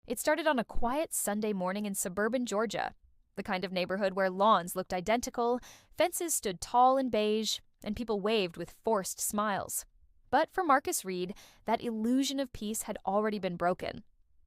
It started on a quiet Sunday morning in suburban Georgia, the kind of neighborhood where lawns looked identical, fences stood tall and beige, and people waved with forced smiles. But for Marcus Reed, that illusion of peace had already been broken.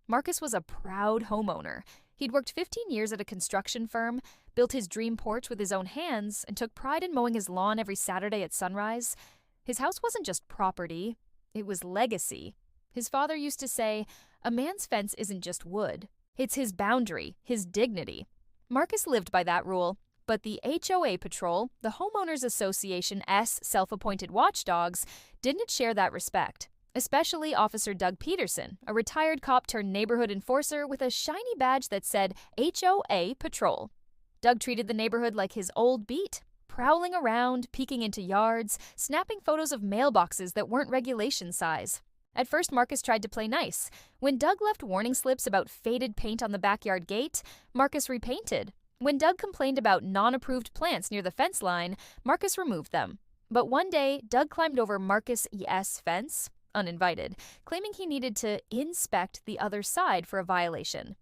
Marcus was a proud homeowner. He'd worked 15 years at a construction firm, built his dream porch with his own hands, and took pride in mowing his lawn every Saturday at sunrise. His house wasn't just property, it was legacy. His father used to say, "A man's fence isn't just wood. It's his boundary, his dignity." Marcus lived by that rule, but the HOA patrol, the Homeowners Association's self-appointed watchdogs, didn't share that respect. Especially Officer Doug Peterson, a retired cop turned neighborhood enforcer with a shiny badge that said HOA Patrol. Doug treated the neighborhood like his old beat, prowling around, peeking into yards, snapping photos of mailboxes that weren't regulation size. At first, Marcus tried to play nice. When Doug left warning slips about faded paint on the backyard gate, Marcus repainted. When Doug complained about non-approved plants near the fence line, Marcus removed them. But one day, Doug climbed over Marcus' fence, uninvited, claiming he needed to inspect the other side for a violation.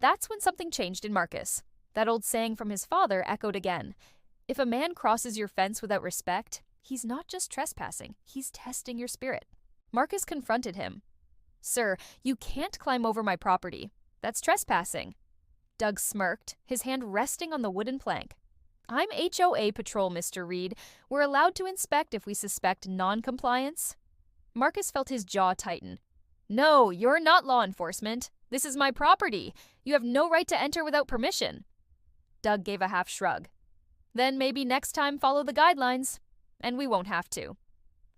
That's when something changed in Marcus. That old saying from his father echoed again. If a man crosses your fence without respect, he's not just trespassing, he's testing your spirit. Marcus confronted him. "Sir, you can't climb over my property. That's trespassing." Doug smirked, his hand resting on the wooden plank. "I'm HOA Patrol, Mr. Reed. We're allowed to inspect if we suspect non-compliance." Marcus felt his jaw tighten. "No, you're not law enforcement. This is my property. You have no right to enter without permission." Doug gave a half shrug. "Then maybe next time follow the guidelines. And we won't have to."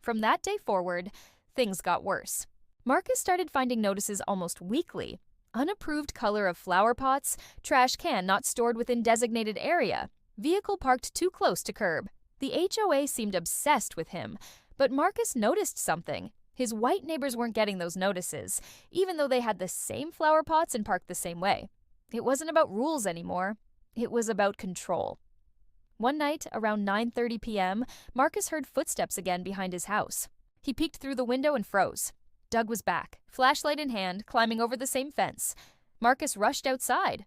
From that day forward, things got worse. Marcus started finding notices almost weekly. Unapproved color of flower pots, trash can not stored within designated area, vehicle parked too close to curb. The HOA seemed obsessed with him, but Marcus noticed something. His white neighbors weren't getting those notices, even though they had the same flower pots and parked the same way. It wasn't about rules anymore. It was about control. One night, around 9:30 p.m., Marcus heard footsteps again behind his house. He peeked through the window and froze. Doug was back, flashlight in hand, climbing over the same fence. Marcus rushed outside.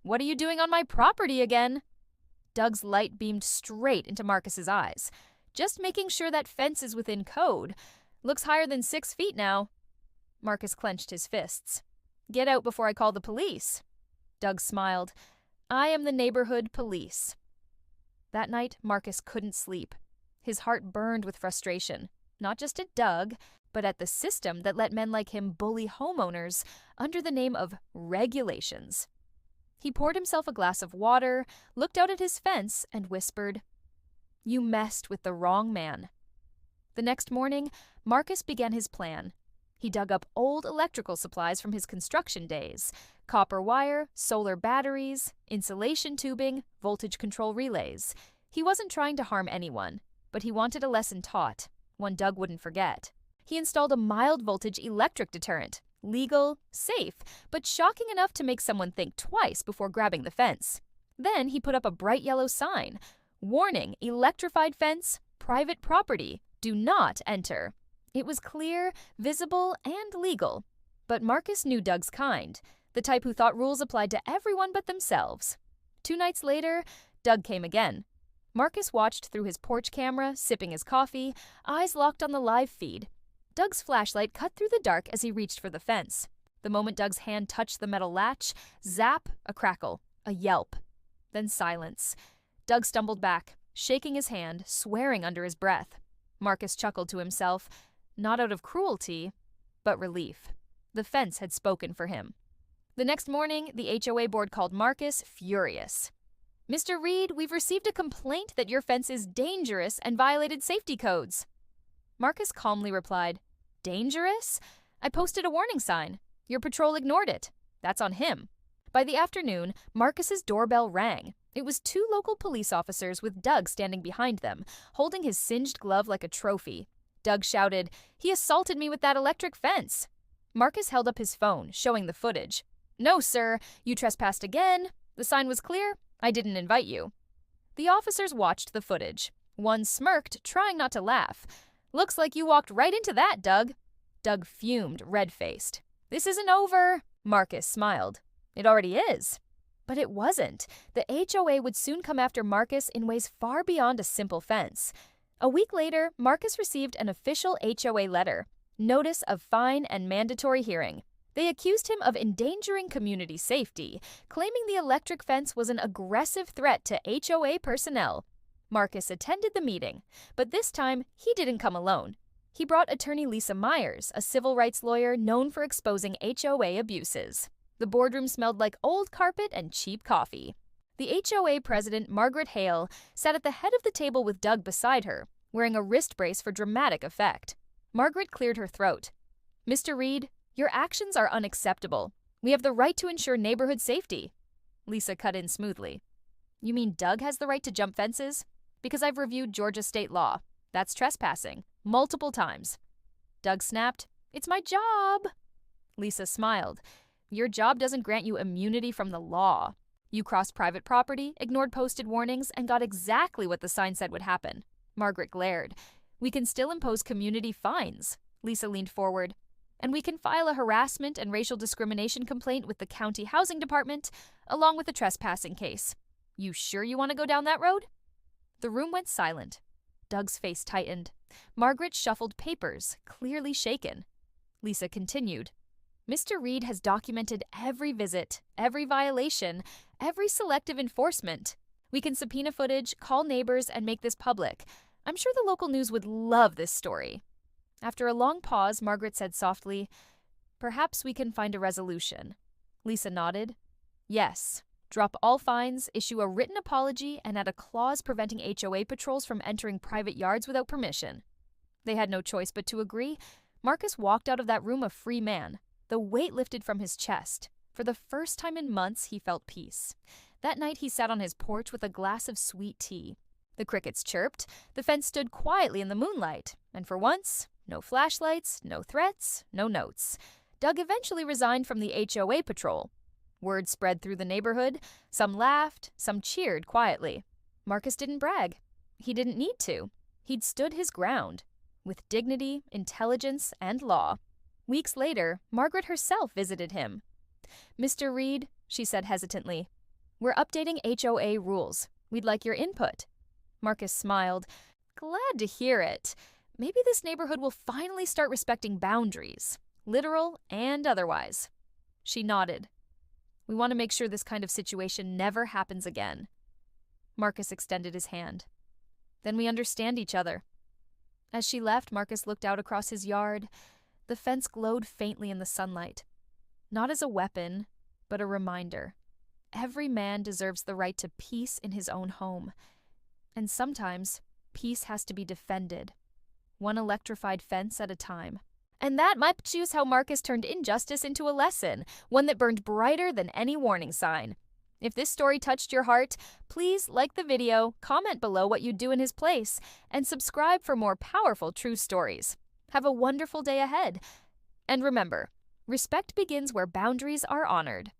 "What are you doing on my property again?" Doug's light beamed straight into Marcus's eyes. "Just making sure that fence is within code. Looks higher than 6 feet now." Marcus clenched his fists. "Get out before I call the police." Doug smiled. "I am the neighborhood police." That night, Marcus couldn't sleep. His heart burned with frustration, not just at Doug, but at the system that let men like him bully homeowners under the name of regulations. He poured himself a glass of water, looked out at his fence, and whispered, "You messed with the wrong man." The next morning, Marcus began his plan. He dug up old electrical supplies from his construction days: copper wire, solar batteries, insulation tubing, voltage control relays. He wasn't trying to harm anyone, but he wanted a lesson taught, one Doug wouldn't forget. He installed a mild voltage electric deterrent, legal, safe, but shocking enough to make someone think twice before grabbing the fence. Then he put up a bright yellow sign: "Warning, electrified fence, private property, do not enter." It was clear, visible, and legal. But Marcus knew Doug's kind, the type who thought rules applied to everyone but themselves. 2 nights later, Doug came again. Marcus watched through his porch camera, sipping his coffee, eyes locked on the live feed. Doug's flashlight cut through the dark as he reached for the fence. The moment Doug's hand touched the metal latch, zap, a crackle, a yelp. Then silence. Doug stumbled back, shaking his hand, swearing under his breath. Marcus chuckled to himself, not out of cruelty, but relief. The fence had spoken for him. The next morning, the HOA board called Marcus, furious. "Mr. Reed, we've received a complaint that your fence is dangerous and violated safety codes." Marcus calmly replied, "Dangerous? I posted a warning sign. Your patrol ignored it. That's on him." By the afternoon, Marcus's doorbell rang. It was 2 local police officers with Doug standing behind them, holding his singed glove like a trophy. Doug shouted, "He assaulted me with that electric fence." Marcus held up his phone, showing the footage. "No, sir, you trespassed again. The sign was clear. I didn't invite you." The officers watched the footage. One smirked, trying not to laugh. "Looks like you walked right into that, Doug." Doug fumed, red-faced. "This isn't over. Marcus smiled. It already is. But it wasn't. The HOA would soon come after Marcus in ways far beyond a simple fence. A week later, Marcus received an official HOA letter, notice of fine and mandatory hearing. They accused him of endangering community safety, claiming the electric fence was an aggressive threat to HOA personnel. Marcus attended the meeting, but this time he didn't come alone. He brought attorney Lisa Myers, a civil rights lawyer known for exposing HOA abuses. The boardroom smelled like old carpet and cheap coffee. The HOA president, Margaret Hale, sat at the head of the table with Doug beside her, wearing a wrist brace for dramatic effect. Margaret cleared her throat. "Mr. Reed, your actions are unacceptable. We have the right to ensure neighborhood safety." Lisa cut in smoothly. "You mean Doug has the right to jump fences? Because I've reviewed Georgia state law. That's trespassing. Multiple times." Doug snapped, "It's my job." Lisa smiled. "Your job doesn't grant you immunity from the law. You crossed private property, ignored posted warnings, and got exactly what the sign said would happen." Margaret glared. "We can still impose community fines." Lisa leaned forward. "And we can file a harassment and racial discrimination complaint with the county housing department, along with a trespassing case. You sure you want to go down that road?" The room went silent. Doug's face tightened. Margaret shuffled papers, clearly shaken. Lisa continued. "Mr. Reed has documented every visit, every violation, every selective enforcement. We can subpoena footage, call neighbors, and make this public. I'm sure the local news would love this story." After a long pause, Margaret said softly, "Perhaps we can find a resolution." Lisa nodded. "Yes. Drop all fines, issue a written apology, and add a clause preventing HOA patrols from entering private yards without permission." They had no choice but to agree. Marcus walked out of that room a free man. The weight lifted from his chest. For the first time in months, he felt peace. That night, he sat on his porch with a glass of sweet tea. The crickets chirped, the fence stood quietly in the moonlight, and for once, no flashlights, no threats, no notes. Doug eventually resigned from the HOA patrol. Word spread through the neighborhood. Some laughed, some cheered quietly. Marcus didn't brag. He didn't need to. He'd stood his ground, with dignity, intelligence, and law. Weeks later, Margaret herself visited him. "Mr. Reed," she said hesitantly, "we're updating HOA rules. We'd like your input." Marcus smiled. "Glad to hear it. Maybe this neighborhood will finally start respecting boundaries, literal and otherwise." She nodded. "We want to make sure this kind of situation never happens again." Marcus extended his hand. "Then we understand each other." As she left, Marcus looked out across his yard. The fence glowed faintly in the sunlight. Not as a weapon, but a reminder. Every man deserves the right to peace in his own home. And sometimes, peace has to be defended, one electrified fence at a time. And that might choose how Marcus turned injustice into a lesson, one that burned brighter than any warning sign. If this story touched your heart, please like the video, comment below what you'd do in his place, and subscribe for more powerful true stories. Have a wonderful day ahead. And remember, respect begins where boundaries are honored.